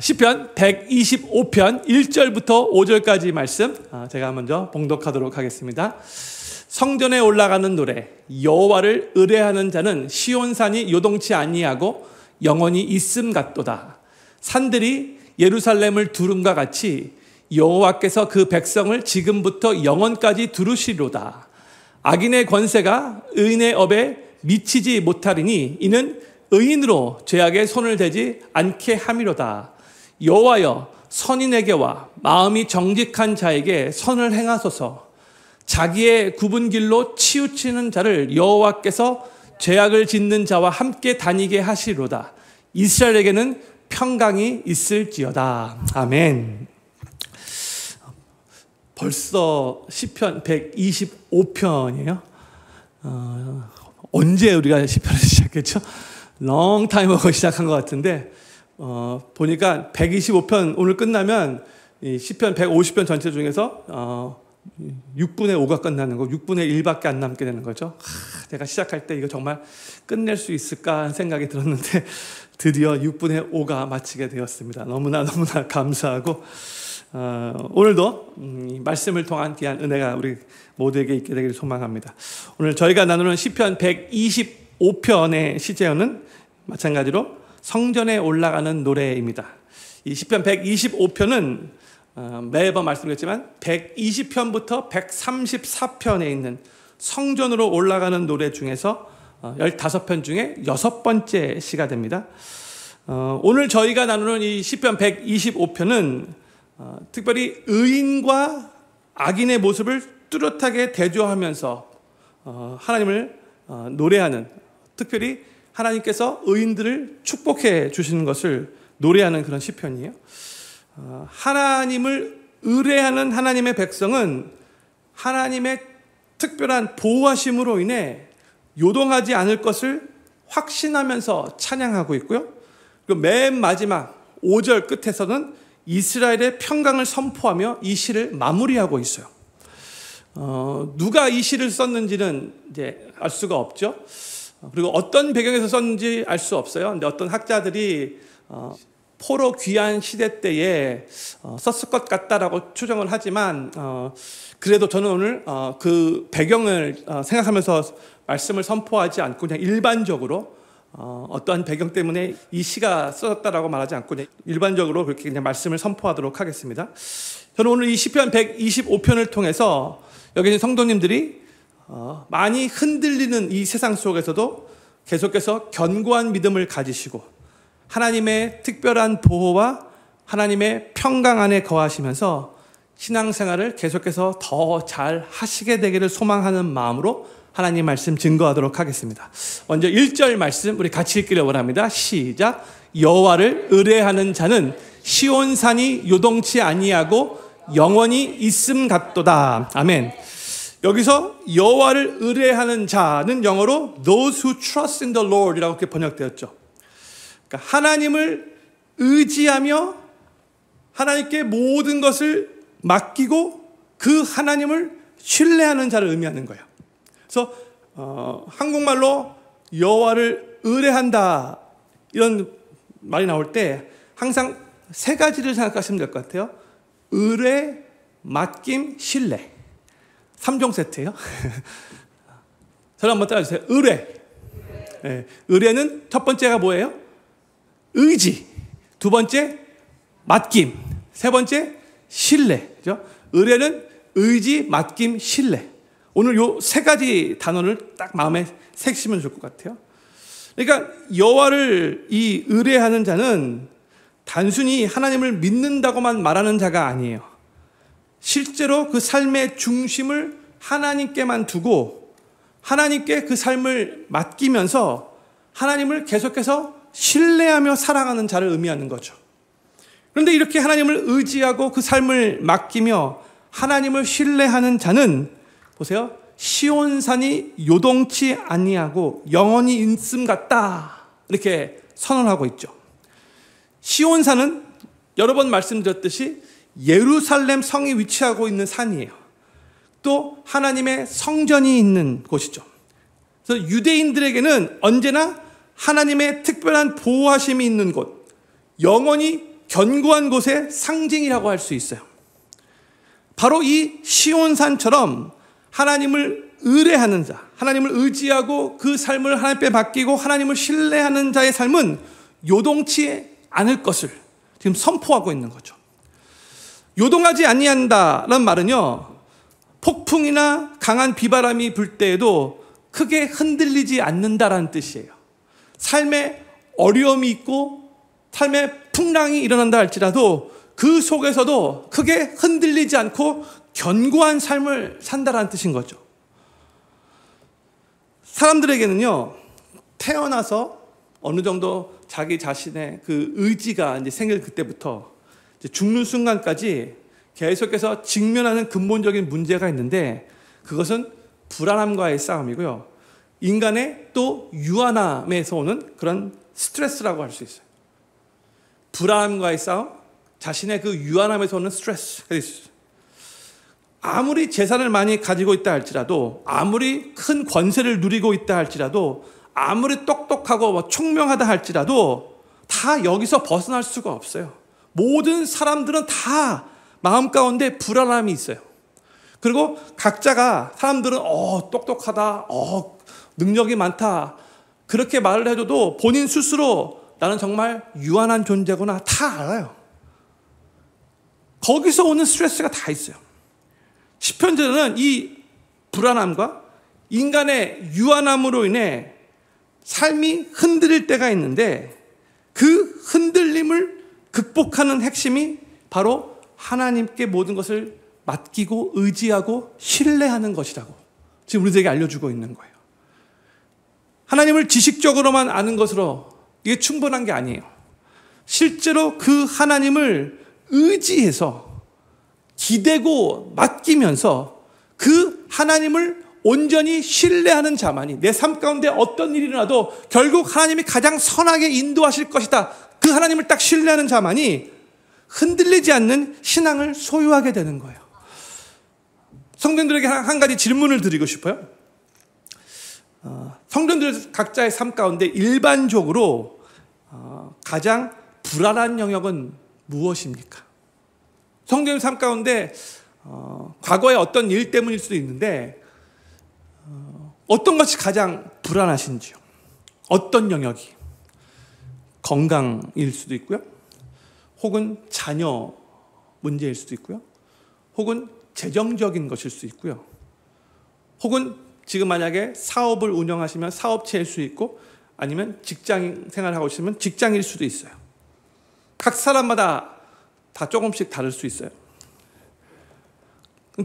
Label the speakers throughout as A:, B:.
A: 시편 125편 1절부터 5절까지 말씀 제가 먼저 봉독하도록 하겠습니다. 성전에 올라가는 노래. 여호와를 의뢰하는 자는 시온산이 요동치 아니하고 영원히 있음 같도다. 산들이 예루살렘을 두름과 같이 여호와께서 그 백성을 지금부터 영원까지 두르시로다. 악인의 권세가 의인의 업에 미치지 못하리니 이는 의인으로 죄악에 손을 대지 않게 함이로다. 여호와여, 선인에게와 마음이 정직한 자에게 선을 행하소서. 자기의 굽은 길로 치우치는 자를 여호와께서 죄악을 짓는 자와 함께 다니게 하시로다. 이스라엘에게는 평강이 있을지어다. 아멘. 벌써 시편 125편이에요. 언제 우리가 시편을 시작했죠? long time ago 시작한 것 같은데 보니까 125편 오늘 끝나면 이 시편 150편 전체 중에서 6분의 5가 끝나는 거, 6분의 1밖에 안 남게 되는 거죠. 내가 시작할 때 이거 정말 끝낼 수 있을까 하는 생각이 들었는데 드디어 6분의 5가 마치게 되었습니다. 너무나 감사하고 오늘도 말씀을 통한 귀한 은혜가 우리 모두에게 있게 되기를 소망합니다. 오늘 저희가 나누는 시편 125편의 시제어는 마찬가지로 성전에 올라가는 노래입니다. 이 시편 125편은 매번 말씀드렸지만 120편부터 134편에 있는 성전으로 올라가는 노래 중에서 15편 중에 6번째 시가 됩니다. 오늘 저희가 나누는 이 시편 125편은 특별히 의인과 악인의 모습을 뚜렷하게 대조하면서 하나님을 노래하는, 특별히 하나님께서 의인들을 축복해 주시는 것을 노래하는 그런 시편이에요. 하나님을 의뢰하는 하나님의 백성은 하나님의 특별한 보호하심으로 인해 요동하지 않을 것을 확신하면서 찬양하고 있고요. 그리고 맨 마지막 5절 끝에서는 이스라엘의 평강을 선포하며 이 시를 마무리하고 있어요. 누가 이 시를 썼는지는 이제 알 수가 없죠. 그리고 어떤 배경에서 썼는지 알 수 없어요. 근데 어떤 학자들이 포로 귀환 시대 때에 썼을 것 같다라고 추정을 하지만 그래도 저는 오늘 그 배경을 생각하면서 말씀을 선포하지 않고 그냥 일반적으로 어떠한 배경 때문에 이 시가 써졌다라고 말하지 않고 일반적으로 그렇게 그냥 말씀을 선포하도록 하겠습니다. 저는 오늘 이 시편 125편을 통해서 여기 있는 성도님들이 많이 흔들리는 이 세상 속에서도 계속해서 견고한 믿음을 가지시고 하나님의 특별한 보호와 하나님의 평강 안에 거하시면서 신앙생활을 계속해서 더 잘 하시게 되기를 소망하는 마음으로 하나님 말씀 증거하도록 하겠습니다. 먼저 1절 말씀 우리 같이 읽기를 원합니다. 시작. 여호와를 의뢰하는 자는 시온산이 요동치 아니하고 영원히 있음 같도다. 아멘. 여기서 여호와를 의뢰하는 자는 영어로 those who trust in the Lord 이라고 이렇게 번역되었죠. 그러니까 하나님을 의지하며 하나님께 모든 것을 맡기고 그 하나님을 신뢰하는 자를 의미하는 거예요. 그래서 한국말로 여호와를 의뢰한다 이런 말이 나올 때 항상 세 가지를 생각하시면 될 것 같아요. 의뢰, 맡김, 신뢰. 3종 세트예요. 저를 한번 따라주세요. 의뢰. 네. 의뢰는 첫 번째가 뭐예요? 의지. 두 번째 맡김. 세 번째 신뢰. 그죠? 의뢰는 의지, 맡김, 신뢰. 오늘 요 세 가지 단어를 딱 마음에 새기시면 좋을 것 같아요. 그러니까 여호와를 이 의뢰하는 자는 단순히 하나님을 믿는다고만 말하는 자가 아니에요. 실제로 그 삶의 중심을 하나님께만 두고 하나님께 그 삶을 맡기면서 하나님을 계속해서 신뢰하며 살아가는 자를 의미하는 거죠. 그런데 이렇게 하나님을 의지하고 그 삶을 맡기며 하나님을 신뢰하는 자는 보세요. 시온산이 요동치 아니하고 영원히 있음 같다. 이렇게 선언하고 있죠. 시온산은 여러 번 말씀드렸듯이 예루살렘 성이 위치하고 있는 산이에요. 또 하나님의 성전이 있는 곳이죠. 그래서 유대인들에게는 언제나 하나님의 특별한 보호하심이 있는 곳, 영원히 견고한 곳의 상징이라고 할 수 있어요. 바로 이 시온산처럼 하나님을 의뢰하는 자, 하나님을 의지하고 그 삶을 하나님께 맡기고 하나님을 신뢰하는 자의 삶은 요동치 않을 것을 지금 선포하고 있는 거죠. 요동하지 아니한다라는 말은요, 폭풍이나 강한 비바람이 불 때에도 크게 흔들리지 않는다라는 뜻이에요. 삶에 어려움이 있고 삶에 풍랑이 일어난다 할지라도 그 속에서도 크게 흔들리지 않고 견고한 삶을 산다라는 뜻인 거죠. 사람들에게는요, 태어나서 어느 정도 자기 자신의 그 의지가 이제 생길 그때부터 이제 죽는 순간까지 계속해서 직면하는 근본적인 문제가 있는데, 그것은 불안함과의 싸움이고요, 인간의 또 유한함에서 오는 그런 스트레스라고 할 수 있어요. 불안함과의 싸움, 자신의 그 유한함에서 오는 스트레스가 있어요. 아무리 재산을 많이 가지고 있다 할지라도, 아무리 큰 권세를 누리고 있다 할지라도, 아무리 똑똑하고 총명하다 할지라도 다 여기서 벗어날 수가 없어요. 모든 사람들은 다 마음 가운데 불안함이 있어요. 그리고 각자가, 사람들은 똑똑하다, 능력이 많다, 그렇게 말을 해줘도 본인 스스로 나는 정말 유한한 존재구나 다 알아요. 거기서 오는 스트레스가 다 있어요. 시편자는 이 불안함과 인간의 유한함으로 인해 삶이 흔들릴 때가 있는데, 그 흔들림을 극복하는 핵심이 바로 하나님께 모든 것을 맡기고 의지하고 신뢰하는 것이라고 지금 우리들에게 알려주고 있는 거예요. 하나님을 지식적으로만 아는 것으로 이게 충분한 게 아니에요. 실제로 그 하나님을 의지해서 기대고 맡기면서 그 하나님을 온전히 신뢰하는 자만이, 내 삶 가운데 어떤 일이 일어나도 결국 하나님이 가장 선하게 인도하실 것이다, 그 하나님을 딱 신뢰하는 자만이 흔들리지 않는 신앙을 소유하게 되는 거예요. 성도님들에게 한 가지 질문을 드리고 싶어요. 성도님들 각자의 삶 가운데 일반적으로 가장 불안한 영역은 무엇입니까? 성도님 삶 가운데 과거의 어떤 일 때문일 수도 있는데 어떤 것이 가장 불안하신지요? 어떤 영역이? 건강일 수도 있고요, 혹은 자녀 문제일 수도 있고요, 혹은 재정적인 것일 수 있고요, 혹은 지금 만약에 사업을 운영하시면 사업체일 수 있고, 아니면 직장 생활하고 있으면 직장일 수도 있어요. 각 사람마다 다 조금씩 다를 수 있어요.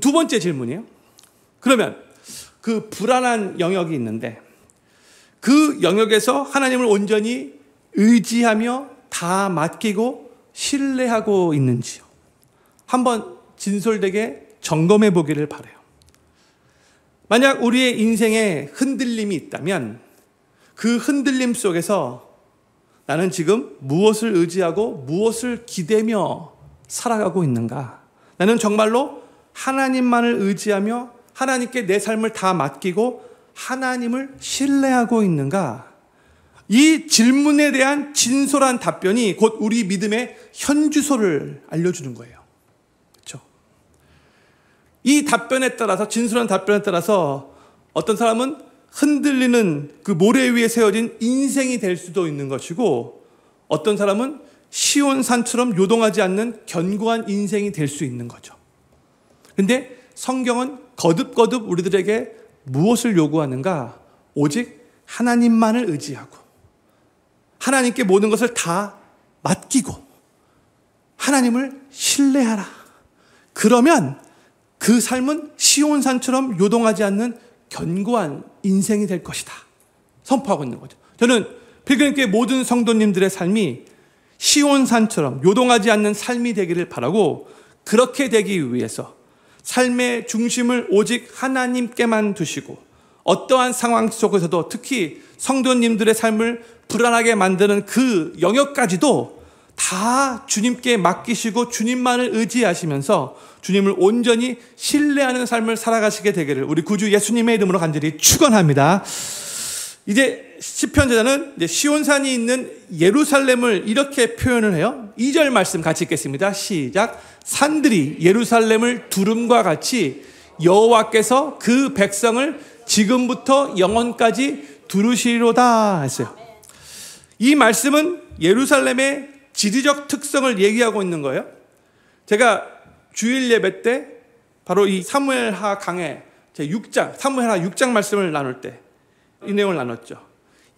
A: 두 번째 질문이에요. 그러면 그 불안한 영역이 있는데 그 영역에서 하나님을 온전히 의지하며 다 맡기고 신뢰하고 있는지요? 한번 진솔되게 점검해 보기를 바라요. 만약 우리의 인생에 흔들림이 있다면 그 흔들림 속에서 나는 지금 무엇을 의지하고 무엇을 기대며 살아가고 있는가? 나는 정말로 하나님만을 의지하며 하나님께 내 삶을 다 맡기고 하나님을 신뢰하고 있는가? 이 질문에 대한 진솔한 답변이 곧 우리 믿음의 현주소를 알려주는 거예요. 그렇죠? 이 답변에 따라서, 진솔한 답변에 따라서 어떤 사람은 흔들리는 그 모래 위에 세워진 인생이 될 수도 있는 것이고, 어떤 사람은 시온산처럼 요동하지 않는 견고한 인생이 될 수 있는 거죠. 근데 성경은 거듭거듭 우리들에게 무엇을 요구하는가? 오직 하나님만을 의지하고 하나님께 모든 것을 다 맡기고 하나님을 신뢰하라. 그러면 그 삶은 시온산처럼 요동하지 않는 견고한 인생이 될 것이다, 선포하고 있는 거죠. 저는 필그림교회 모든 성도님들의 삶이 시온산처럼 요동하지 않는 삶이 되기를 바라고, 그렇게 되기 위해서 삶의 중심을 오직 하나님께만 두시고 어떠한 상황 속에서도 특히 성도님들의 삶을 불안하게 만드는 그 영역까지도 다 주님께 맡기시고 주님만을 의지하시면서 주님을 온전히 신뢰하는 삶을 살아가시게 되기를 우리 구주 예수님의 이름으로 간절히 축원합니다. 이제 시편 저자는 이제 시온산이 있는 예루살렘을 이렇게 표현을 해요. 2절 말씀 같이 읽겠습니다. 시작. 산들이 예루살렘을 두름과 같이 여호와께서 그 백성을 지금부터 영원까지 두르시리로다 했어요. 이 말씀은 예루살렘의 지리적 특성을 얘기하고 있는 거예요. 제가 주일 예배 때 바로 이 사무엘하 강의 제 6장, 사무엘하 6장 말씀을 나눌 때 이 내용을 나눴죠.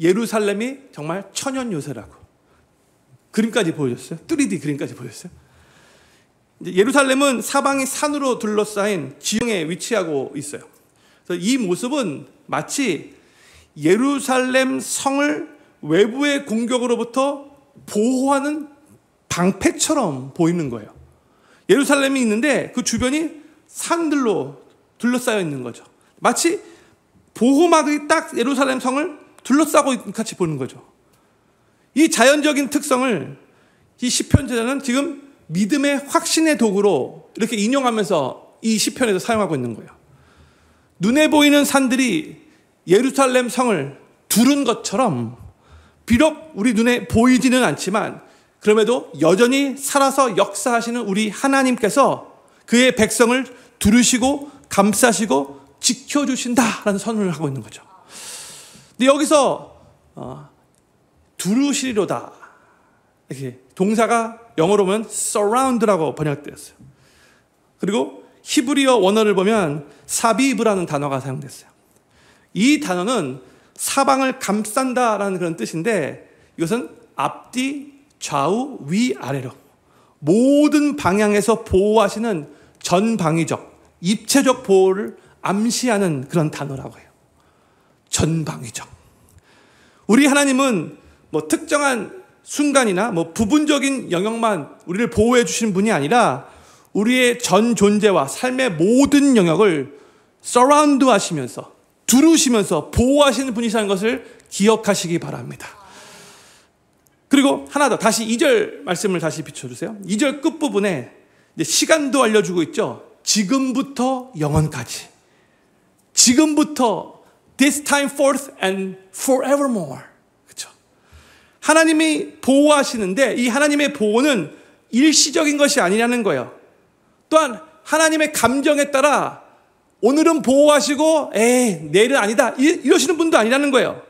A: 예루살렘이 정말 천연 요새라고. 그림까지 보여줬어요. 3D 그림까지 보여줬어요. 이제 예루살렘은 사방이 산으로 둘러싸인 지형에 위치하고 있어요. 그래서 이 모습은 마치 예루살렘 성을 외부의 공격으로부터 보호하는 방패처럼 보이는 거예요. 예루살렘이 있는데 그 주변이 산들로 둘러싸여 있는 거죠. 마치 보호막이 딱 예루살렘 성을 둘러싸고 같이 보는 거죠. 이 자연적인 특성을 이 시편 저자는 지금 믿음의 확신의 도구로 이렇게 인용하면서 이 시편에서 사용하고 있는 거예요. 눈에 보이는 산들이 예루살렘 성을 두른 것처럼 비록 우리 눈에 보이지는 않지만 그럼에도 여전히 살아서 역사하시는 우리 하나님께서 그의 백성을 두르시고 감싸시고 지켜주신다라는 선언을 하고 있는 거죠. 근데 여기서 두르시리로다 이렇게 동사가 영어로 보면 surround라고 번역되었어요. 그리고 히브리어 원어를 보면 사비브라는 단어가 사용됐어요. 이 단어는 사방을 감싼다라는 그런 뜻인데 이것은 앞뒤, 좌우, 위, 아래로 모든 방향에서 보호하시는 전방위적, 입체적 보호를 암시하는 그런 단어라고 해요. 전방위적. 우리 하나님은 뭐 특정한 순간이나 뭐 부분적인 영역만 우리를 보호해 주시는 분이 아니라 우리의 전 존재와 삶의 모든 영역을 서라운드 하시면서 두르시면서 보호하시는 분이시라는 것을 기억하시기 바랍니다. 그리고 하나 더 다시 2절 말씀을 다시 비춰주세요. 2절 끝부분에 이제 시간도 알려주고 있죠. 지금부터 영원까지. 지금부터 this time forth and forevermore. 그렇죠? 하나님이 보호하시는데 이 하나님의 보호는 일시적인 것이 아니라는 거예요. 또한 하나님의 감정에 따라 오늘은 보호하시고 내일은 아니다 이러시는 분도 아니라는 거예요.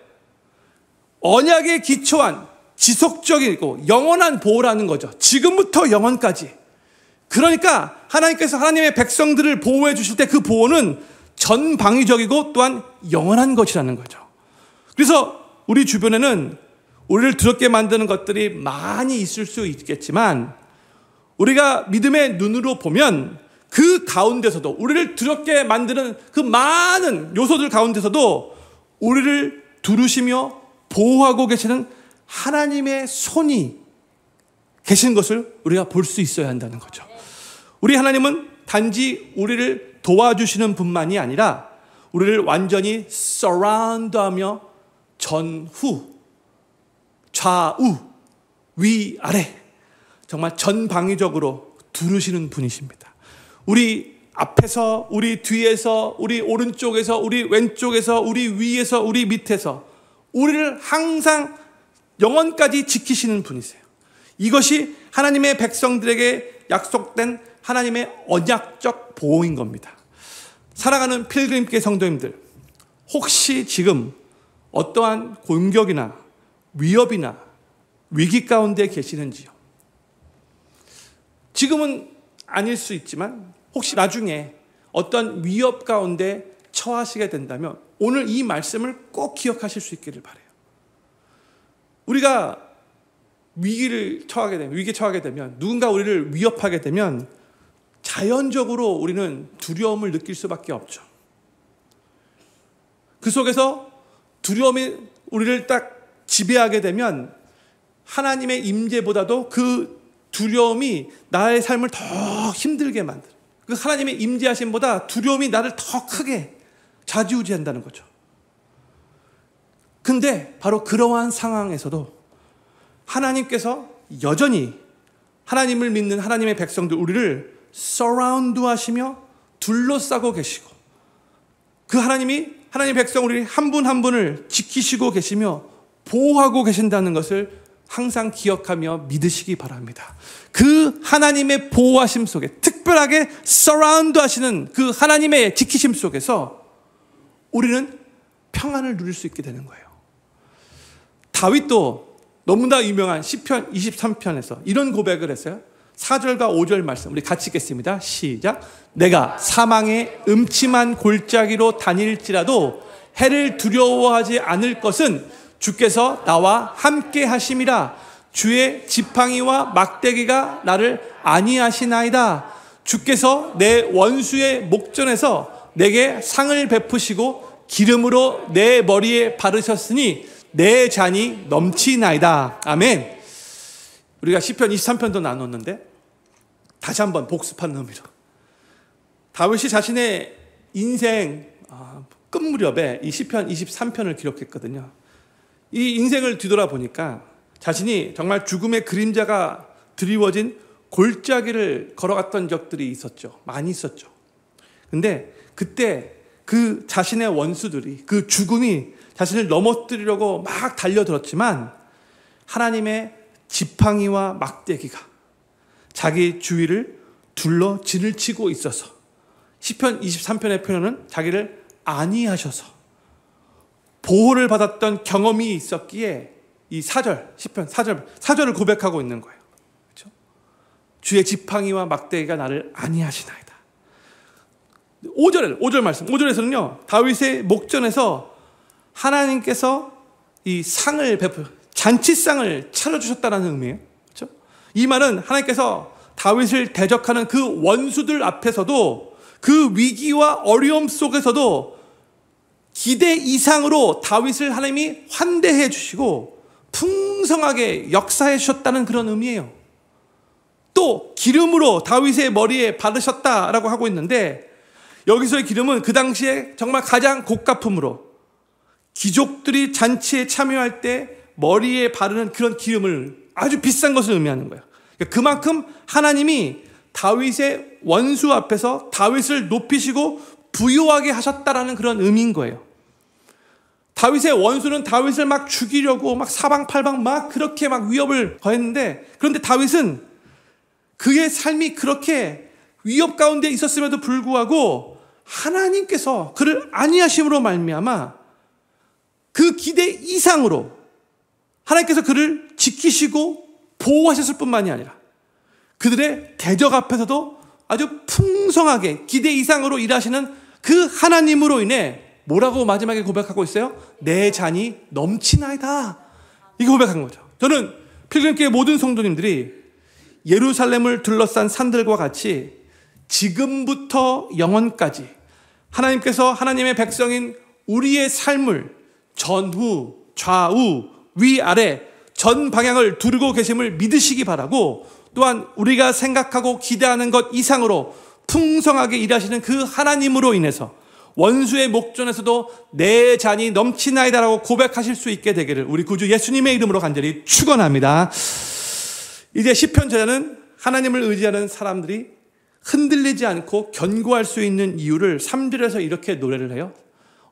A: 언약에 기초한 지속적이고 영원한 보호라는 거죠. 지금부터 영원까지. 그러니까 하나님께서 하나님의 백성들을 보호해 주실 때 그 보호는 전방위적이고 또한 영원한 것이라는 거죠. 그래서 우리 주변에는 우리를 두렵게 만드는 것들이 많이 있을 수 있겠지만 우리가 믿음의 눈으로 보면 그 가운데서도 우리를 두렵게 만드는 그 많은 요소들 가운데서도 우리를 두르시며 보호하고 계시는 하나님의 손이 계신 것을 우리가 볼 수 있어야 한다는 거죠. 우리 하나님은 단지 우리를 도와주시는 분만이 아니라 우리를 완전히 서라운드하며 전후, 좌우, 위, 아래 정말 전방위적으로 두르시는 분이십니다. 우리 앞에서, 우리 뒤에서, 우리 오른쪽에서, 우리 왼쪽에서, 우리 위에서, 우리 밑에서 우리를 항상 영원까지 지키시는 분이세요. 이것이 하나님의 백성들에게 약속된 하나님의 언약적 보호인 겁니다. 살아가는 필그림교 성도님들, 혹시 지금 어떠한 공격이나 위협이나 위기 가운데 계시는지요? 지금은 아닐 수 있지만 혹시 나중에 어떤 위협 가운데 처하시게 된다면 오늘 이 말씀을 꼭 기억하실 수 있기를 바라요. 우리가 위기에 처하게 되면 누군가 우리를 위협하게 되면 자연적으로 우리는 두려움을 느낄 수밖에 없죠. 그 속에서 두려움이 우리를 딱 지배하게 되면 하나님의 임재보다도 그 두려움이 나의 삶을 더 힘들게 만들어요. 그 하나님의 임재하심보다 두려움이 나를 더 크게 좌지우지한다는 거죠. 근데 바로 그러한 상황에서도 하나님께서 여전히 하나님을 믿는 하나님의 백성들 우리를 서라운드 하시며 둘러싸고 계시고 그 하나님이 하나님 백성 우리 한 분 한 분을 지키시고 계시며 보호하고 계신다는 것을 항상 기억하며 믿으시기 바랍니다. 그 하나님의 보호하심 속에 특별하게 서라운드 하시는 그 하나님의 지키심 속에서 우리는 평안을 누릴 수 있게 되는 거예요. 다윗도 너무나 유명한 시편 23편에서 이런 고백을 했어요. 4절과 5절 말씀 우리 같이 읽겠습니다. 시작. 내가 사망의 음침한 골짜기로 다닐지라도 해를 두려워하지 않을 것은 주께서 나와 함께 하심이라. 주의 지팡이와 막대기가 나를 안위하시나이다. 주께서 내 원수의 목전에서 내게 상을 베푸시고 기름으로 내 머리에 바르셨으니 내 잔이 넘치나이다. 아멘. 우리가 시편 23편도 나눴는데 다시 한번 복습하는 의미로 다윗이 자신의 인생 끝 무렵에 이 시편 23편을 기록했거든요. 이 인생을 뒤돌아보니까 자신이 정말 죽음의 그림자가 드리워진 골짜기를 걸어갔던 적들이 있었죠. 많이 있었죠. 근데 그때 그 자신의 원수들이 그 죽음이 자신을 넘어뜨리려고 막 달려들었지만 하나님의 지팡이와 막대기가 자기 주위를 둘러 진을 치고 있어서 시편 23편의 표현은 자기를 안위하셔서 보호를 받았던 경험이 있었기에 이 4절, 시편 4절을 고백하고 있는 거예요. 그렇죠? 주의 지팡이와 막대기가 나를 안위하시나이다. 5절 말씀. 5절에서는요, 다윗의 목전에서 하나님께서 이 상을 잔치상을 차려주셨다는 의미예요. 그렇죠? 이 말은 하나님께서 다윗을 대적하는 그 원수들 앞에서도 그 위기와 어려움 속에서도 기대 이상으로 다윗을 하나님이 환대해 주시고 풍성하게 역사해 주셨다는 그런 의미예요. 또 기름으로 다윗의 머리에 바르셨다라고 하고 있는데 여기서의 기름은 그 당시에 정말 가장 고가품으로 귀족들이 잔치에 참여할 때 머리에 바르는 그런 기름을 아주 비싼 것을 의미하는 거예요. 그만큼 하나님이 다윗의 원수 앞에서 다윗을 높이시고 부유하게 하셨다라는 그런 의미인 거예요. 다윗의 원수는 다윗을 막 죽이려고 막 사방팔방 막 그렇게 막 위협을 가했는데 그런데 다윗은 그의 삶이 그렇게 위협 가운데 있었음에도 불구하고 하나님께서 그를 안위하심으로 말미암아 그 기대 이상으로 하나님께서 그를 지키시고 보호하셨을 뿐만이 아니라 그들의 대적 앞에서도 아주 풍성하게 기대 이상으로 일하시는 그 하나님으로 인해 뭐라고 마지막에 고백하고 있어요? 내 잔이 넘치나이다. 이거 고백한 거죠. 저는 필그림교회 모든 성도님들이 예루살렘을 둘러싼 산들과 같이 지금부터 영원까지 하나님께서 하나님의 백성인 우리의 삶을 전후, 좌우, 위아래 전 방향을 두르고 계심을 믿으시기 바라고 또한 우리가 생각하고 기대하는 것 이상으로 풍성하게 일하시는 그 하나님으로 인해서 원수의 목전에서도 내 잔이 넘치나이다라고 고백하실 수 있게 되기를 우리 구주 예수님의 이름으로 간절히 축원합니다. 이제 시편 저자는 하나님을 의지하는 사람들이 흔들리지 않고 견고할 수 있는 이유를 3절에서 이렇게 노래를 해요.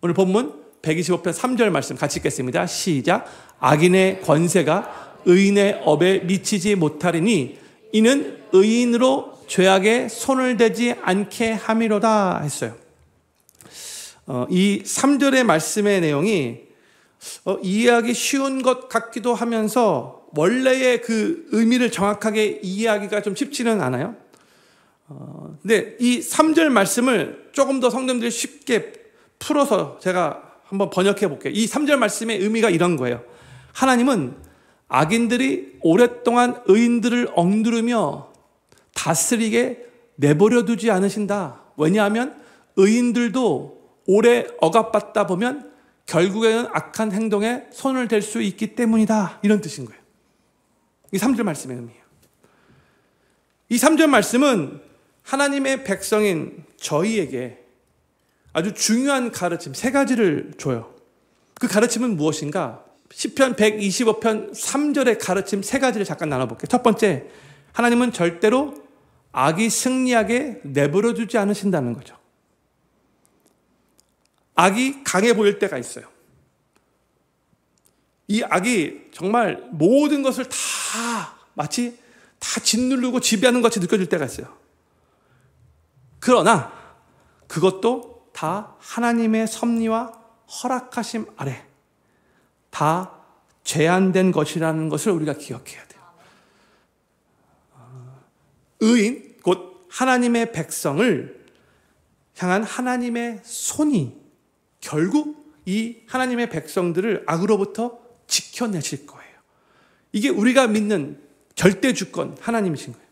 A: 오늘 본문 125편 3절 말씀 같이 읽겠습니다. 시작. 악인의 권세가 의인의 업에 미치지 못하리니 이는 의인으로 죄악에 손을 대지 않게 함이로다 했어요. 이 3절의 말씀의 내용이 이해하기 쉬운 것 같기도 하면서 원래의 그 의미를 정확하게 이해하기가 좀 쉽지는 않아요. 근데 이 3절 말씀을 조금 더 성도님들이 쉽게 풀어서 제가 한번 번역해 볼게요. 이 3절 말씀의 의미가 이런 거예요. 하나님은 악인들이 오랫동안 의인들을 억누르며 다스리게 내버려 두지 않으신다. 왜냐하면 의인들도 오래 억압받다 보면 결국에는 악한 행동에 손을 댈 수 있기 때문이다. 이런 뜻인 거예요. 이 3절 말씀의 의미예요. 이 3절 말씀은 하나님의 백성인 저희에게 아주 중요한 가르침 3가지를 줘요. 그 가르침은 무엇인가? 시편 125편 3절의 가르침 3가지를 잠깐 나눠볼게요. 첫 번째, 하나님은 절대로 악이 승리하게 내버려 두지 않으신다는 거죠. 악이 강해 보일 때가 있어요. 이 악이 정말 모든 것을 다 마치 다 짓누르고 지배하는 것 같이 느껴질 때가 있어요. 그러나 그것도 다 하나님의 섭리와 허락하심 아래 다 제한된 것이라는 것을 우리가 기억해야 돼요. 의인, 곧 하나님의 백성을 향한 하나님의 손이 결국 이 하나님의 백성들을 악으로부터 지켜내실 거예요. 이게 우리가 믿는 절대 주권 하나님이신 거예요.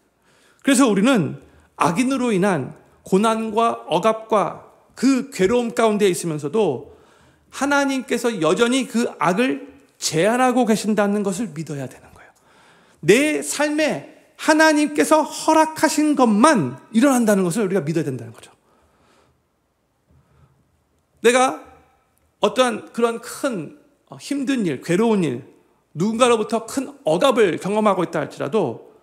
A: 그래서 우리는 악인으로 인한 고난과 억압과 그 괴로움 가운데 있으면서도 하나님께서 여전히 그 악을 제한하고 계신다는 것을 믿어야 되는 거예요. 내 삶에 하나님께서 허락하신 것만 일어난다는 것을 우리가 믿어야 된다는 거죠. 내가 어떠한 그런 큰 힘든 일, 괴로운 일, 누군가로부터 큰 억압을 경험하고 있다 할지라도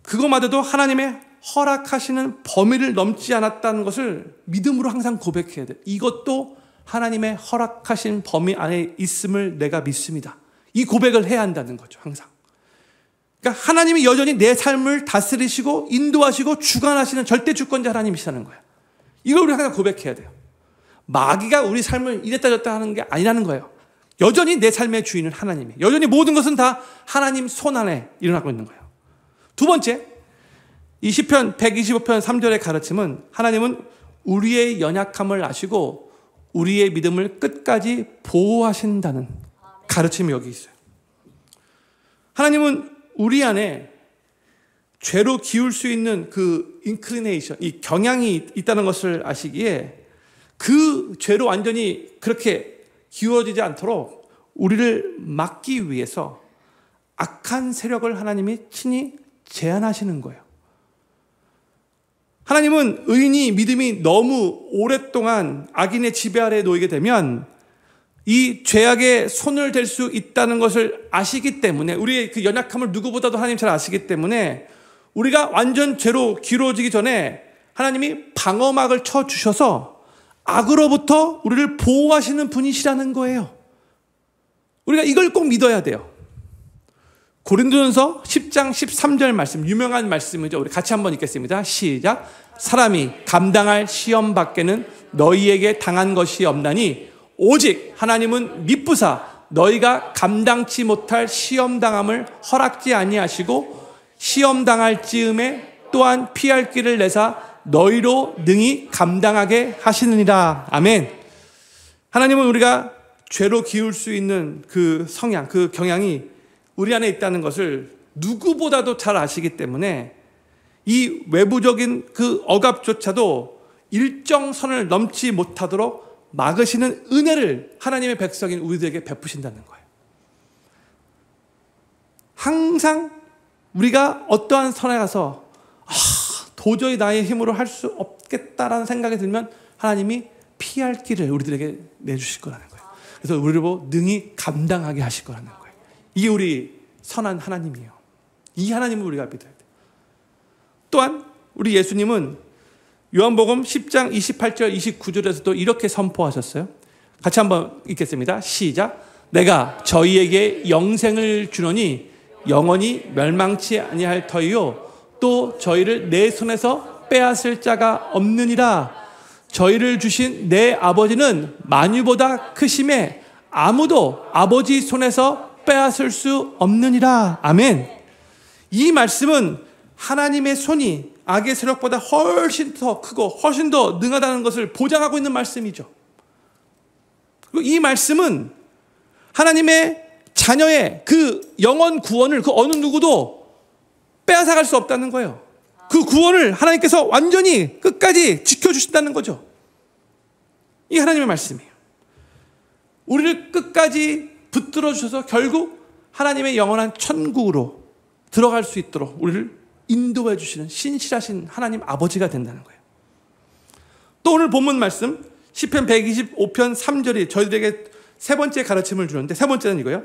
A: 그것마저도 하나님의 허락하시는 범위를 넘지 않았다는 것을 믿음으로 항상 고백해야 돼요. 이것도 하나님의 허락하신 범위 안에 있음을 내가 믿습니다. 이 고백을 해야 한다는 거죠, 항상. 그러니까 하나님이 여전히 내 삶을 다스리시고 인도하시고 주관하시는 절대 주권자 하나님이시라는 거예요. 이걸 우리 항상 고백해야 돼요. 마귀가 우리 삶을 이랬다 저랬다 하는 게 아니라는 거예요. 여전히 내 삶의 주인은 하나님이에요. 여전히 모든 것은 다 하나님 손 안에 일어나고 있는 거예요. 두 번째, 이 시편 125편 3절의 가르침은 하나님은 우리의 연약함을 아시고 우리의 믿음을 끝까지 보호하신다는 가르침이 여기 있어요. 하나님은 우리 안에 죄로 기울 수 있는 그 인클리네이션, 이 경향이 있다는 것을 아시기에 그 죄로 완전히 그렇게 기울어지지 않도록 우리를 막기 위해서 악한 세력을 하나님이 친히 제한하시는 거예요. 하나님은 의인이 믿음이 너무 오랫동안 악인의 지배 아래에 놓이게 되면 이 죄악의 손을 댈 수 있다는 것을 아시기 때문에, 우리의 그 연약함을 누구보다도 하나님 잘 아시기 때문에 우리가 완전 죄로 기울어지기 전에 하나님이 방어막을 쳐주셔서 악으로부터 우리를 보호하시는 분이시라는 거예요. 우리가 이걸 꼭 믿어야 돼요. 고린도전서 10장 13절 말씀, 유명한 말씀이죠. 우리 같이 한번 읽겠습니다. 시작. 사람이 감당할 시험 밖에는 너희에게 당한 것이 없나니 오직 하나님은 미쁘사 너희가 감당치 못할 시험 당함을 허락지 아니하시고 시험 당할 즈음에 또한 피할 길을 내사 너희로 능히 감당하게 하시느니라. 아멘. 하나님은 우리가 죄로 기울 수 있는 그 성향, 그 경향이 우리 안에 있다는 것을 누구보다도 잘 아시기 때문에 이 외부적인 그 억압조차도 일정 선을 넘지 못하도록 막으시는 은혜를 하나님의 백성인 우리들에게 베푸신다는 거예요. 항상 우리가 어떠한 선에 가서 도저히 나의 힘으로 할 수 없겠다라는 생각이 들면 하나님이 피할 길을 우리들에게 내주실 거라는 거예요. 그래서 우리를 보고 능히 감당하게 하실 거라는 거예요. 이게 우리 선한 하나님이에요. 이 하나님을 우리가 믿어야 돼요. 또한 우리 예수님은 요한복음 10장 28절 29절에서도 이렇게 선포하셨어요. 같이 한번 읽겠습니다. 시작. 내가 저희에게 영생을 주노니 영원히 멸망치 아니할 터이요 또 저희를 내 손에서 빼앗을 자가 없느니라. 저희를 주신 내 아버지는 만유보다 크심에 아무도 아버지 손에서 빼앗을 수 없느니라. 아멘. 이 말씀은 하나님의 손이 악의 세력보다 훨씬 더 크고 훨씬 더 능하다는 것을 보장하고 있는 말씀이죠. 그리고 이 말씀은 하나님의 자녀의 그 영원 구원을 그 어느 누구도 빼앗아갈 수 없다는 거예요. 그 구원을 하나님께서 완전히 끝까지 지켜주신다는 거죠. 이 하나님의 말씀이에요. 우리를 끝까지 붙들어 주셔서 결국 하나님의 영원한 천국으로 들어갈 수 있도록 우리를 인도해 주시는 신실하신 하나님 아버지가 된다는 거예요. 또 오늘 본문 말씀 시편 125편 3절이 저희들에게 세 번째 가르침을 주는데, 세 번째는 이거예요.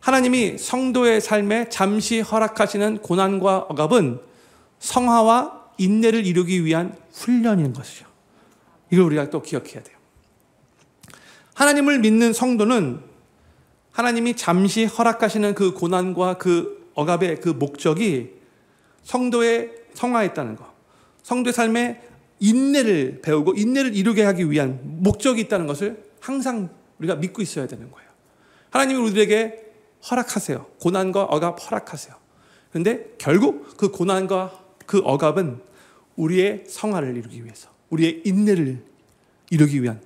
A: 하나님이 성도의 삶에 잠시 허락하시는 고난과 억압은 성화와 인내를 이루기 위한 훈련인 것이죠. 이걸 우리가 또 기억해야 돼요. 하나님을 믿는 성도는 하나님이 잠시 허락하시는 그 고난과 그 억압의 그 목적이 성도의 성화에 있다는 것, 성도의 삶에 인내를 배우고 인내를 이루게 하기 위한 목적이 있다는 것을 항상 우리가 믿고 있어야 되는 거예요. 하나님이 우리들에게 허락하세요. 고난과 억압 허락하세요. 그런데 결국 그 고난과 그 억압은 우리의 성화를 이루기 위해서, 우리의 인내를 이루기 위한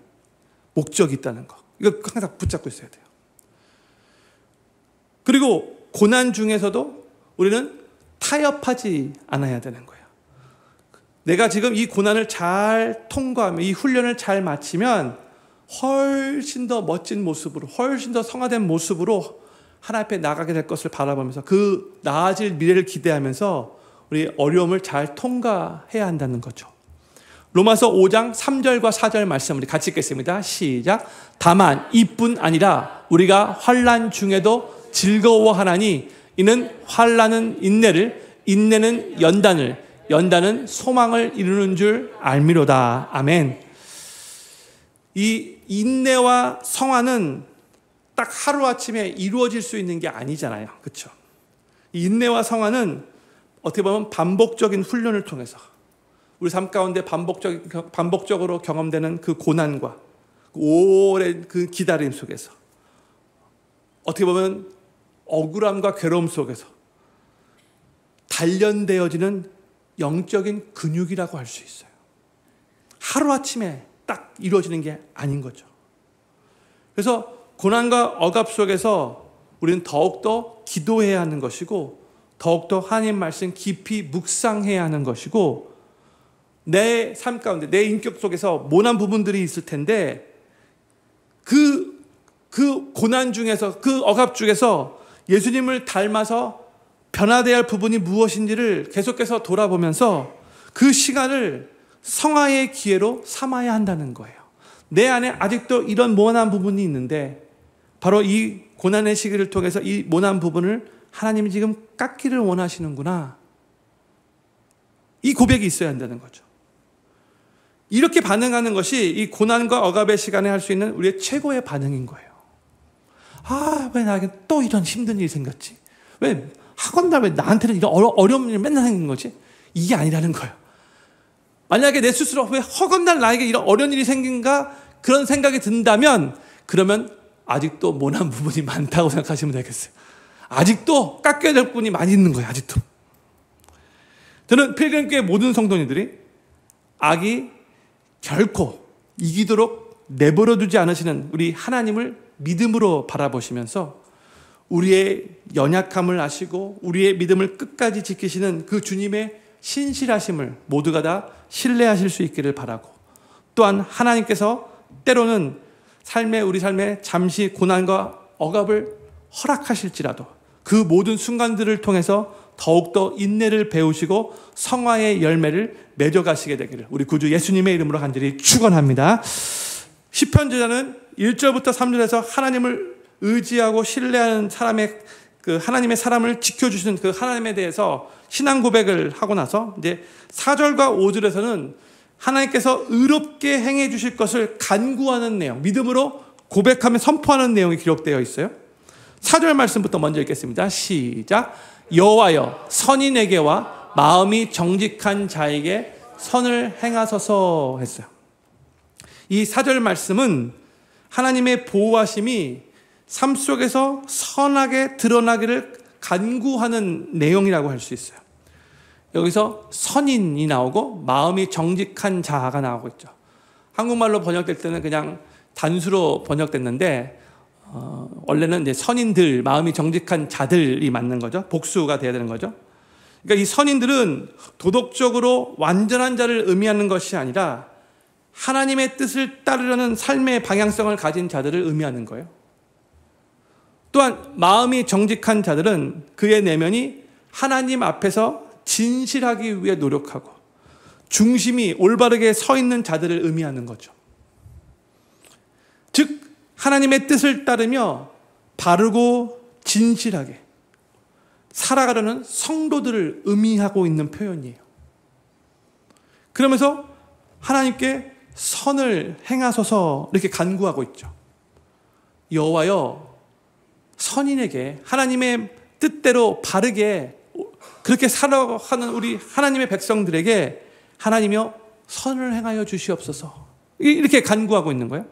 A: 목적이 있다는 거. 이거 항상 붙잡고 있어야 돼요. 그리고 고난 중에서도 우리는 타협하지 않아야 되는 거예요. 내가 지금 이 고난을 잘 통과하면, 이 훈련을 잘 마치면 훨씬 더 멋진 모습으로, 훨씬 더 성화된 모습으로 하나님 앞에 나가게 될 것을 바라보면서 그 나아질 미래를 기대하면서 우리 어려움을 잘 통과해야 한다는 거죠. 로마서 5장 3절과 4절 말씀 우리 같이 읽겠습니다. 시작. 다만 이뿐 아니라 우리가 환난 중에도 즐거워하나니 이는 환난은 인내를, 인내는 연단을, 연단은 소망을 이루는 줄 알미로다. 아멘. 이 인내와 성화는 딱 하루아침에 이루어질 수 있는 게 아니잖아요. 그렇죠? 이 인내와 성화는 어떻게 보면 반복적인 훈련을 통해서 우리 삶 가운데 반복적으로 경험되는 그 고난과 오랜 그 기다림 속에서 어떻게 보면 억울함과 괴로움 속에서 단련되어지는 영적인 근육이라고 할 수 있어요. 하루아침에 딱 이루어지는 게 아닌 거죠. 그래서 고난과 억압 속에서 우리는 더욱더 기도해야 하는 것이고 더욱더 하나님 말씀 깊이 묵상해야 하는 것이고 내 삶 가운데 내 인격 속에서 모난 부분들이 있을 텐데 그 고난 중에서 그 억압 중에서 예수님을 닮아서 변화되어야 할 부분이 무엇인지를 계속해서 돌아보면서 그 시간을 성화의 기회로 삼아야 한다는 거예요. 내 안에 아직도 이런 모난 부분이 있는데 바로 이 고난의 시기를 통해서 이 모난 부분을 하나님이 지금 깎기를 원하시는구나. 이 고백이 있어야 한다는 거죠. 이렇게 반응하는 것이 이 고난과 억압의 시간에 할 수 있는 우리의 최고의 반응인 거예요. 아, 왜 나에게 또 이런 힘든 일이 생겼지? 왜 학원날 왜 나한테는 이런 어려운 일이 맨날 생기는 거지? 이게 아니라는 거예요. 만약에 내 스스로 왜 허건날 나에게 이런 어려운 일이 생긴가 그런 생각이 든다면 그러면 아직도 모난 부분이 많다고 생각하시면 되겠어요. 아직도 깎여야 될 부분이 많이 있는 거예요. 아직도. 저는 필그림교회 모든 성도님들이 악이 결코 이기도록 내버려두지 않으시는 우리 하나님을 믿음으로 바라보시면서 우리의 연약함을 아시고 우리의 믿음을 끝까지 지키시는 그 주님의 신실하심을 모두가 다 신뢰하실 수 있기를 바라고 또한 하나님께서 때로는 우리 삶에 잠시 고난과 억압을 허락하실지라도 그 모든 순간들을 통해서 더욱더 인내를 배우시고 성화의 열매를 맺어가시게 되기를 우리 구주 예수님의 이름으로 간절히 축원합니다. 시편 저자는 1절부터 3절에서 하나님을 의지하고 신뢰하는 사람의 그 하나님의 사람을 지켜주시는 그 하나님에 대해서 신앙 고백을 하고 나서 이제 4절과 5절에서는 하나님께서 의롭게 행해 주실 것을 간구하는 내용, 믿음으로 고백하며 선포하는 내용이 기록되어 있어요. 4절 말씀부터 먼저 읽겠습니다. 시작. 여호와여 선인에게와 마음이 정직한 자에게 선을 행하소서 했어요. 이 4절 말씀은 하나님의 보호하심이 삶 속에서 선하게 드러나기를 간구하는 내용이라고 할 수 있어요. 여기서 선인이 나오고 마음이 정직한 자가 나오고 있죠. 한국말로 번역될 때는 그냥 단수로 번역됐는데 원래는 이제 선인들, 마음이 정직한 자들이 맞는 거죠. 복수가 돼야 되는 거죠. 그러니까 이 선인들은 도덕적으로 완전한 자를 의미하는 것이 아니라 하나님의 뜻을 따르려는 삶의 방향성을 가진 자들을 의미하는 거예요. 또한 마음이 정직한 자들은 그의 내면이 하나님 앞에서 진실하기 위해 노력하고 중심이 올바르게 서 있는 자들을 의미하는 거죠. 즉 하나님의 뜻을 따르며 바르고 진실하게 살아가려는 성도들을 의미하고 있는 표현이에요. 그러면서 하나님께 선을 행하소서 이렇게 간구하고 있죠. 여호와여, 선인에게 하나님의 뜻대로 바르게 그렇게 살아가는 우리 하나님의 백성들에게 하나님이여 선을 행하여 주시옵소서, 이렇게 간구하고 있는 거예요.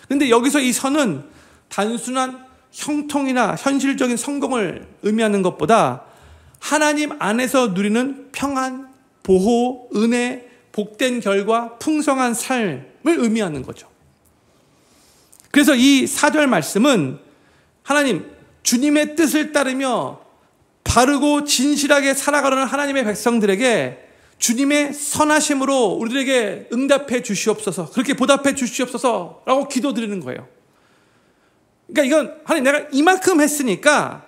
A: 그런데 여기서 이 선은 단순한 형통이나 현실적인 성공을 의미하는 것보다 하나님 안에서 누리는 평안, 보호, 은혜, 복된 결과, 풍성한 삶을 의미하는 거죠. 그래서 이 4절 말씀은 하나님, 주님의 뜻을 따르며 바르고 진실하게 살아가려는 하나님의 백성들에게 주님의 선하심으로 우리들에게 응답해 주시옵소서, 그렇게 보답해 주시옵소서 라고 기도드리는 거예요. 그러니까 이건 하나님, 내가 이만큼 했으니까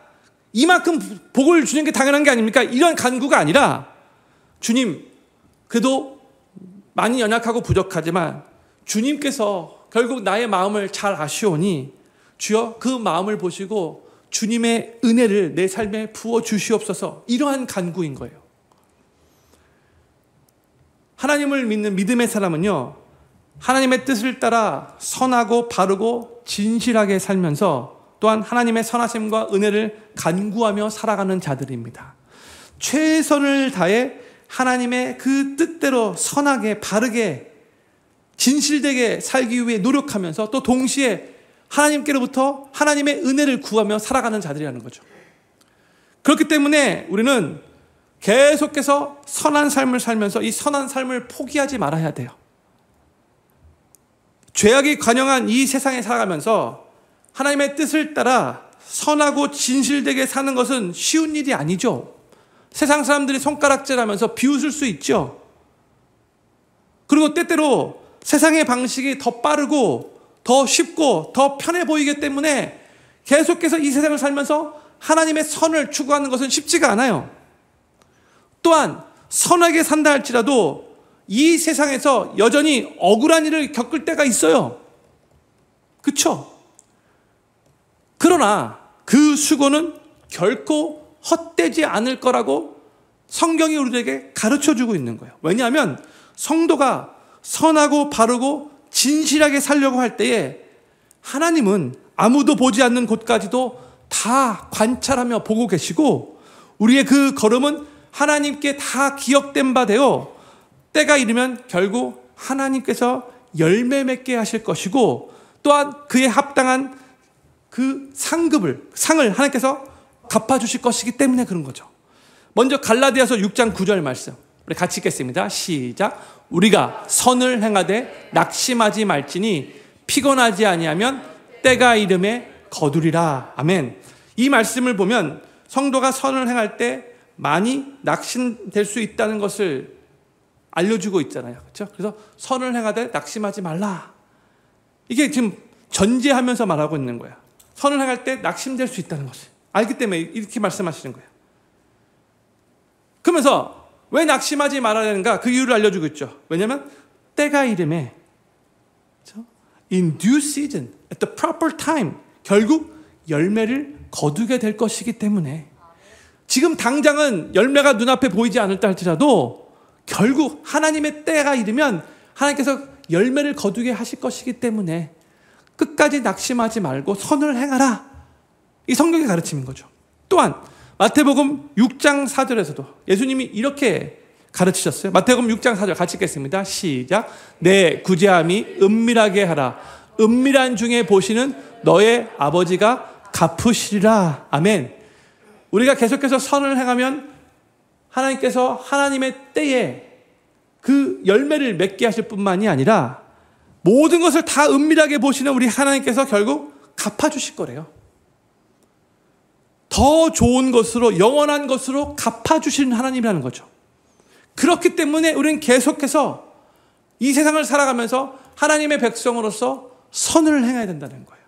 A: 이만큼 복을 주는 게 당연한 게 아닙니까? 이런 간구가 아니라 주님, 그래도 많이 연약하고 부족하지만 주님께서 결국 나의 마음을 잘 아시오니 주여 그 마음을 보시고 주님의 은혜를 내 삶에 부어 주시옵소서, 이러한 간구인 거예요. 하나님을 믿는 믿음의 사람은요, 하나님의 뜻을 따라 선하고 바르고 진실하게 살면서 또한 하나님의 선하심과 은혜를 간구하며 살아가는 자들입니다. 최선을 다해 하나님의 그 뜻대로 선하게 바르게 진실되게 살기 위해 노력하면서 또 동시에 하나님께로부터 하나님의 은혜를 구하며 살아가는 자들이라는 거죠. 그렇기 때문에 우리는 계속해서 선한 삶을 살면서 이 선한 삶을 포기하지 말아야 돼요. 죄악이 관영한 이 세상에 살아가면서 하나님의 뜻을 따라 선하고 진실되게 사는 것은 쉬운 일이 아니죠. 세상 사람들이 손가락질하면서 비웃을 수 있죠. 그리고 때때로 세상의 방식이 더 빠르고 더 쉽고 더 편해 보이기 때문에 계속해서 이 세상을 살면서 하나님의 선을 추구하는 것은 쉽지가 않아요. 또한 선하게 산다 할지라도 이 세상에서 여전히 억울한 일을 겪을 때가 있어요. 그렇죠? 그러나 그 수고는 결코 헛되지 않을 거라고 성경이 우리에게 가르쳐주고 있는 거예요. 왜냐하면 성도가 선하고 바르고 진실하게 살려고 할 때에 하나님은 아무도 보지 않는 곳까지도 다 관찰하며 보고 계시고 우리의 그 걸음은 하나님께 다 기억된 바 되어 때가 이르면 결국 하나님께서 열매 맺게 하실 것이고 또한 그에 합당한 그 상을 하나님께서 갚아주실 것이기 때문에 그런 거죠. 먼저 갈라디아서 6장 9절 말씀 우리 같이 읽겠습니다. 시작. 우리가 선을 행하되 낙심하지 말지니 피곤하지 아니하면 때가 이름에 거두리라. 아멘. 이 말씀을 보면 성도가 선을 행할 때 많이 낙심될 수 있다는 것을 알려주고 있잖아요. 그렇죠? 그래서 선을 행하되 낙심하지 말라. 이게 지금 전제하면서 말하고 있는 거야. 선을 행할 때 낙심될 수 있다는 것을 알기 때문에 이렇게 말씀하시는 거예요. 그러면서 왜 낙심하지 말아야 되는가? 그 이유를 알려주고 있죠. 왜냐하면 때가 이름에 그렇죠? In due season, at the proper time 결국 열매를 거두게 될 것이기 때문에 지금 당장은 열매가 눈앞에 보이지 않을다 할지라도 결국 하나님의 때가 이르면 하나님께서 열매를 거두게 하실 것이기 때문에 끝까지 낙심하지 말고 선을 행하라. 이 성경의 가르침인 거죠. 또한 마태복음 6장 4절에서도 예수님이 이렇게 가르치셨어요. 마태복음 6장 4절 같이 읽겠습니다. 시작. 내 구제함이 은밀하게 하라. 은밀한 중에 보시는 너의 아버지가 갚으시리라. 아멘. 우리가 계속해서 선을 행하면 하나님께서 하나님의 때에 그 열매를 맺게 하실 뿐만이 아니라 모든 것을 다 은밀하게 보시는 우리 하나님께서 결국 갚아주실 거래요. 더 좋은 것으로 영원한 것으로 갚아주시는 하나님이라는 거죠. 그렇기 때문에 우리는 계속해서 이 세상을 살아가면서 하나님의 백성으로서 선을 행해야 된다는 거예요.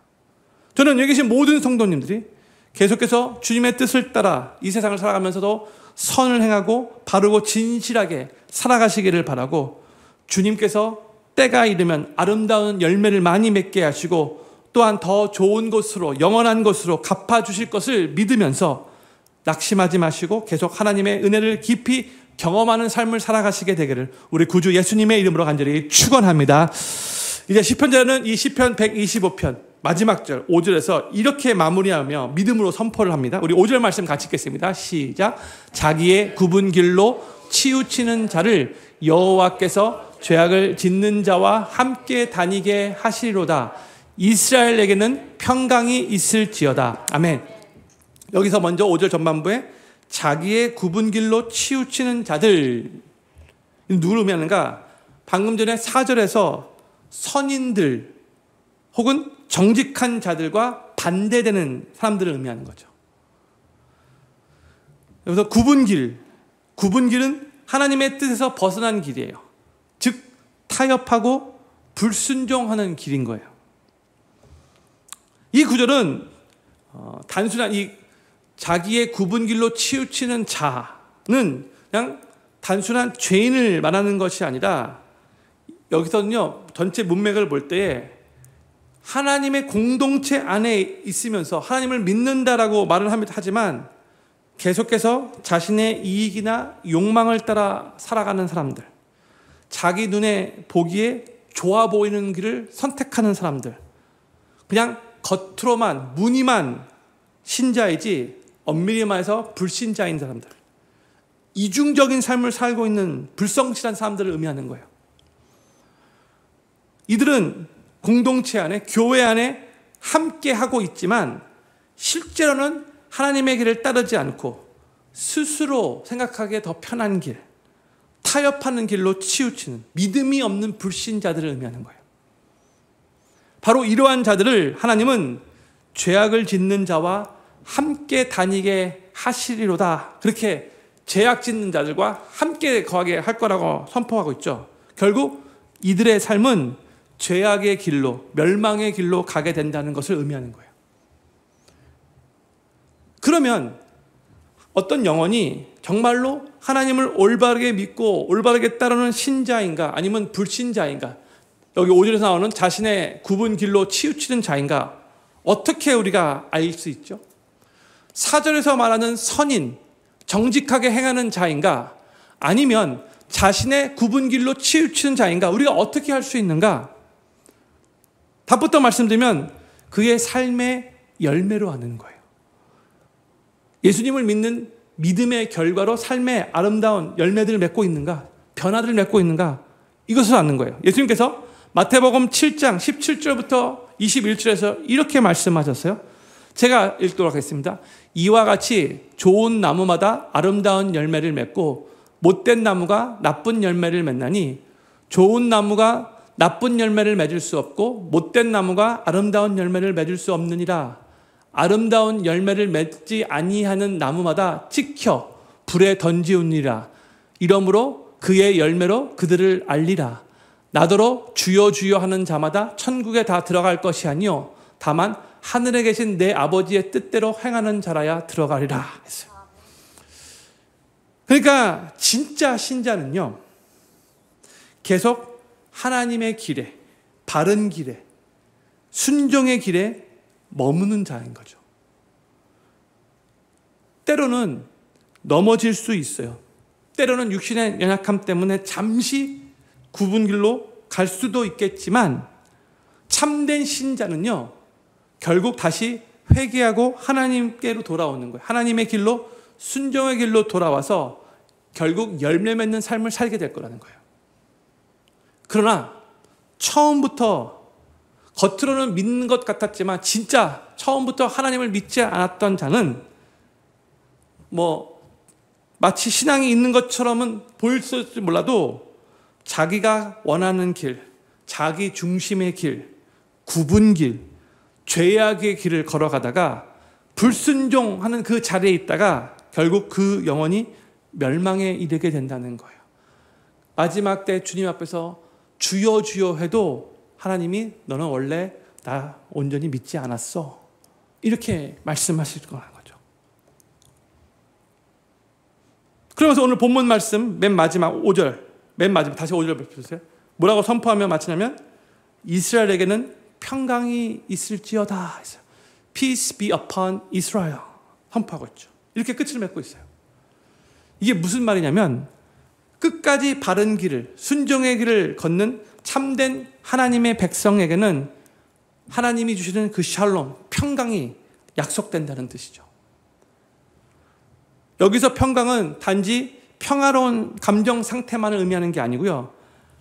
A: 저는 여기 계신 모든 성도님들이 계속해서 주님의 뜻을 따라 이 세상을 살아가면서도 선을 행하고 바르고 진실하게 살아가시기를 바라고 주님께서 때가 이르면 아름다운 열매를 많이 맺게 하시고 또한 더 좋은 것으로 영원한 것으로 갚아주실 것을 믿으면서 낙심하지 마시고 계속 하나님의 은혜를 깊이 경험하는 삶을 살아가시게 되기를 우리 구주 예수님의 이름으로 간절히 축원합니다. 이제 시편자는 이 시편 125편 마지막 절 5절에서 이렇게 마무리하며 믿음으로 선포를 합니다. 우리 5절 말씀 같이 읽겠습니다. 시작. 자기의 굽은 길로 치우치는 자를 여호와께서 죄악을 짓는 자와 함께 다니게 하시리로다. 이스라엘에게는 평강이 있을지어다. 아멘. 여기서 먼저 5절 전반부에 자기의 굽은 길로 치우치는 자들, 누구를 의미하는가? 방금 전에 4절에서 선인들 혹은 정직한 자들과 반대되는 사람들을 의미하는 거죠. 그래서 굽은 길은 하나님의 뜻에서 벗어난 길이에요. 즉 타협하고 불순종하는 길인 거예요. 이 구절은 단순한 이 자기의 굽은 길로 치우치는 자는 그냥 단순한 죄인을 말하는 것이 아니라 여기서는요, 전체 문맥을 볼 때에 하나님의 공동체 안에 있으면서 하나님을 믿는다라고 말을 하지만 계속해서 자신의 이익이나 욕망을 따라 살아가는 사람들, 자기 눈에 보기에 좋아 보이는 길을 선택하는 사람들, 그냥 겉으로만 무늬만 신자이지 엄밀히 말해서 불신자인 사람들, 이중적인 삶을 살고 있는 불성실한 사람들을 의미하는 거예요. 이들은 공동체 안에, 교회 안에 함께 하고 있지만 실제로는 하나님의 길을 따르지 않고 스스로 생각하기에 더 편한 길, 타협하는 길로 치우치는 믿음이 없는 불신자들을 의미하는 거예요. 바로 이러한 자들을 하나님은 죄악을 짓는 자와 함께 다니게 하시리로다. 그렇게 죄악 짓는 자들과 함께 거하게 할 거라고 선포하고 있죠. 결국 이들의 삶은 죄악의 길로, 멸망의 길로 가게 된다는 것을 의미하는 거예요. 그러면 어떤 영혼이 정말로 하나님을 올바르게 믿고 올바르게 따르는 신자인가 아니면 불신자인가, 여기 5절에서 나오는 자신의 굽은 길로 치우치는 자인가, 어떻게 우리가 알 수 있죠? 4절에서 말하는 선인, 정직하게 행하는 자인가 아니면 자신의 굽은 길로 치우치는 자인가, 우리가 어떻게 할 수 있는가? 답부터 말씀드리면 그의 삶의 열매로 아는 거예요. 예수님을 믿는 믿음의 결과로 삶의 아름다운 열매들을 맺고 있는가, 변화들을 맺고 있는가, 이것을 아는 거예요. 예수님께서 마태복음 7장 17절부터 21절에서 이렇게 말씀하셨어요. 제가 읽도록 하겠습니다. 이와 같이 좋은 나무마다 아름다운 열매를 맺고 못된 나무가 나쁜 열매를 맺나니 좋은 나무가 나쁜 열매를 맺을 수 없고 못된 나무가 아름다운 열매를 맺을 수 없느니라. 아름다운 열매를 맺지 아니하는 나무마다 찍혀 불에 던지우니라. 이러므로 그의 열매로 그들을 알리라. 나더러 주여 주여 하는 자마다 천국에 다 들어갈 것이 아니요 다만 하늘에 계신 내 아버지의 뜻대로 행하는 자라야 들어가리라 했어요. 그러니까 진짜 신자는요, 계속 하나님의 길에, 바른 길에, 순종의 길에 머무는 자인 거죠. 때로는 넘어질 수 있어요. 때로는 육신의 연약함 때문에 잠시 굽은 길로 갈 수도 있겠지만 참된 신자는요, 결국 다시 회개하고 하나님께로 돌아오는 거예요. 하나님의 길로, 순종의 길로 돌아와서 결국 열매 맺는 삶을 살게 될 거라는 거예요. 그러나 처음부터 겉으로는 믿는 것 같았지만 진짜 처음부터 하나님을 믿지 않았던 자는 마치 신앙이 있는 것처럼은 보일지 몰라도 자기가 원하는 길, 자기 중심의 길, 굽은 길, 죄악의 길을 걸어가다가 불순종하는 그 자리에 있다가 결국 그 영혼이 멸망에 이르게 된다는 거예요. 마지막 때 주님 앞에서 주여 주여 해도 하나님이 너는 원래 나 온전히 믿지 않았어, 이렇게 말씀하실 거라는 거죠. 그러면서 오늘 본문 말씀 맨 마지막 5절, 맨 마지막 다시 5절 보세요. 뭐라고 선포하며 마치냐면 이스라엘에게는 평강이 있을지어다 했어요. Peace be upon Israel 선포하고 있죠. 이렇게 끝을 맺고 있어요. 이게 무슨 말이냐면 끝까지 바른 길을, 순종의 길을 걷는 참된 하나님의 백성에게는 하나님이 주시는 그 샬롬, 평강이 약속된다는 뜻이죠. 여기서 평강은 단지 평화로운 감정 상태만을 의미하는 게 아니고요.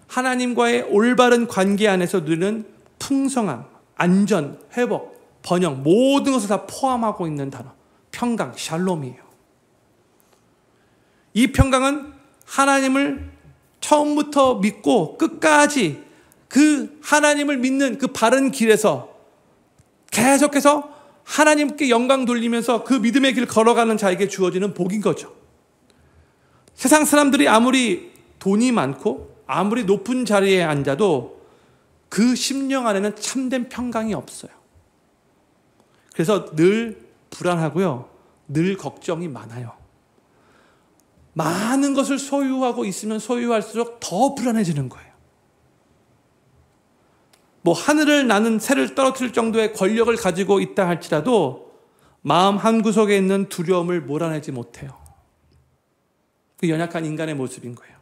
A: 하나님과의 올바른 관계 안에서 누리는 풍성함, 안전, 회복, 번영, 모든 것을 다 포함하고 있는 단어, 평강, 샬롬이에요. 이 평강은 하나님을 처음부터 믿고 끝까지 그 하나님을 믿는 그 바른 길에서 계속해서 하나님께 영광 돌리면서 그 믿음의 길을 걸어가는 자에게 주어지는 복인 거죠. 세상 사람들이 아무리 돈이 많고 아무리 높은 자리에 앉아도 그 심령 안에는 참된 평강이 없어요. 그래서 늘 불안하고요. 늘 걱정이 많아요. 많은 것을 소유하고 있으면 소유할수록 더 불안해지는 거예요. 뭐 하늘을 나는 새를 떨어뜨릴 정도의 권력을 가지고 있다 할지라도 마음 한구석에 있는 두려움을 몰아내지 못해요. 그 연약한 인간의 모습인 거예요.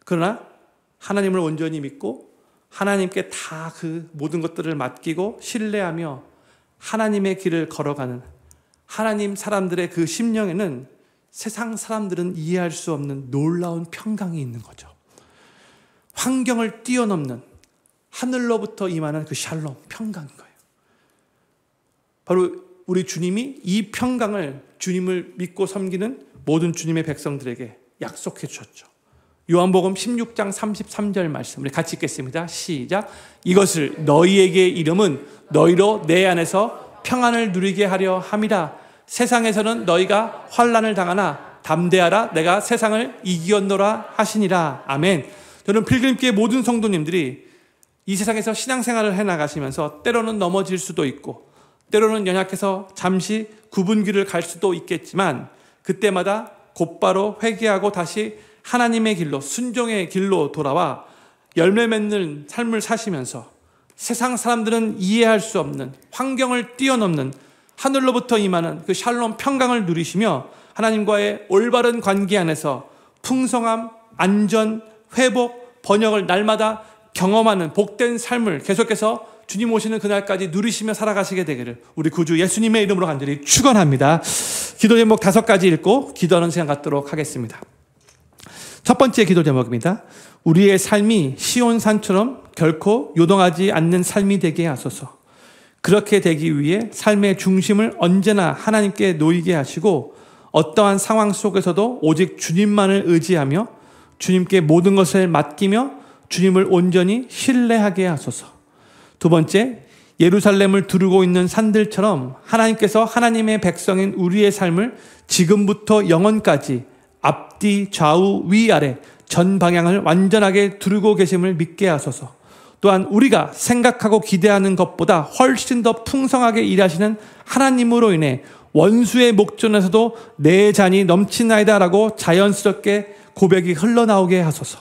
A: 그러나 하나님을 온전히 믿고 하나님께 다 그 모든 것들을 맡기고 신뢰하며 하나님의 길을 걸어가는 하나님 사람들의 그 심령에는 세상 사람들은 이해할 수 없는 놀라운 평강이 있는 거죠. 환경을 뛰어넘는 하늘로부터 임하는 그 샬롬, 평강인 거예요. 바로 우리 주님이 이 평강을 주님을 믿고 섬기는 모든 주님의 백성들에게 약속해 주셨죠. 요한복음 16장 33절 말씀 우리 같이 읽겠습니다. 시작. 이것을 너희에게 이름은 너희로 내 안에서 평안을 누리게 하려 함이라. 세상에서는 너희가 환난을 당하나 담대하라 내가 세상을 이기었노라 하시니라. 아멘. 저는 필그림교회 모든 성도님들이 이 세상에서 신앙생활을 해나가시면서 때로는 넘어질 수도 있고 때로는 연약해서 잠시 굽은 길을 갈 수도 있겠지만 그때마다 곧바로 회개하고 다시 하나님의 길로 순종의 길로 돌아와 열매 맺는 삶을 사시면서 세상 사람들은 이해할 수 없는 환경을 뛰어넘는 하늘로부터 임하는 그 샬롬 평강을 누리시며 하나님과의 올바른 관계 안에서 풍성함, 안전, 회복, 번영을 날마다 경험하는 복된 삶을 계속해서 주님 오시는 그날까지 누리시며 살아가시게 되기를 우리 구주 예수님의 이름으로 간절히 축원합니다. 기도 제목 5가지 읽고 기도하는 시간 갖도록 하겠습니다. 첫 번째 기도 제목입니다. 우리의 삶이 시온산처럼 결코 요동하지 않는 삶이 되게 하소서. 그렇게 되기 위해 삶의 중심을 언제나 하나님께 놓이게 하시고 어떠한 상황 속에서도 오직 주님만을 의지하며 주님께 모든 것을 맡기며 주님을 온전히 신뢰하게 하소서. 두 번째, 예루살렘을 두르고 있는 산들처럼 하나님께서 하나님의 백성인 우리의 삶을 지금부터 영원까지 앞뒤 좌우 위아래 전 방향을 완전하게 두르고 계심을 믿게 하소서. 또한 우리가 생각하고 기대하는 것보다 훨씬 더 풍성하게 일하시는 하나님으로 인해 원수의 목전에서도 내 잔이 넘치나이다 라고 자연스럽게 고백이 흘러나오게 하소서.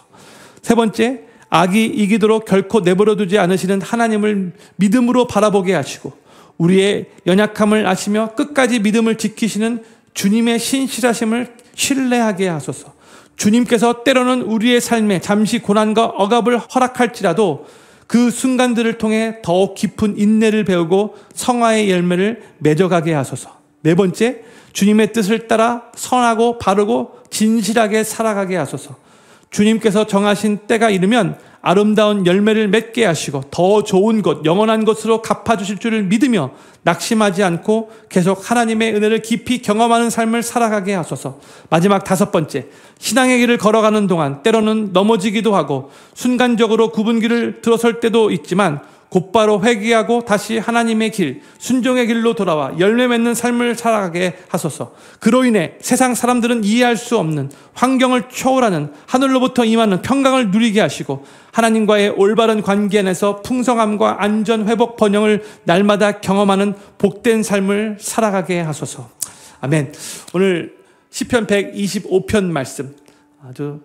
A: 세 번째, 악이 이기도록 결코 내버려두지 않으시는 하나님을 믿음으로 바라보게 하시고 우리의 연약함을 아시며 끝까지 믿음을 지키시는 주님의 신실하심을 신뢰하게 하소서. 주님께서 때로는 우리의 삶에 잠시 고난과 억압을 허락할지라도 그 순간들을 통해 더욱 깊은 인내를 배우고 성화의 열매를 맺어가게 하소서. 네 번째, 주님의 뜻을 따라 선하고 바르고 진실하게 살아가게 하소서. 주님께서 정하신 때가 이르면 아름다운 열매를 맺게 하시고 더 좋은 것, 영원한 것으로 갚아주실 줄을 믿으며 낙심하지 않고 계속 하나님의 은혜를 깊이 경험하는 삶을 살아가게 하소서. 마지막 5번째, 신앙의 길을 걸어가는 동안 때로는 넘어지기도 하고 순간적으로 굽은 길을 들어설 때도 있지만 곧바로 회개하고 다시 하나님의 길, 순종의 길로 돌아와 열매 맺는 삶을 살아가게 하소서. 그로 인해 세상 사람들은 이해할 수 없는 환경을 초월하는 하늘로부터 임하는 평강을 누리게 하시고 하나님과의 올바른 관계 안에서 풍성함과 안전, 회복, 번영을 날마다 경험하는 복된 삶을 살아가게 하소서. 아멘. 오늘 시편 125편 말씀 아주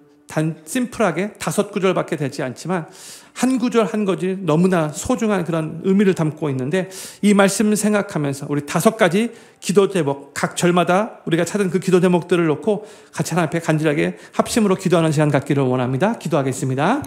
A: 심플하게 5구절밖에 되지 않지만 한 구절 한 것이 너무나 소중한 그런 의미를 담고 있는데 이 말씀을 생각하면서 우리 5가지 기도 제목 각 절마다 우리가 찾은 그 기도 제목들을 놓고 같이 하나님 앞에 간절하게 합심으로 기도하는 시간 갖기를 원합니다. 기도하겠습니다.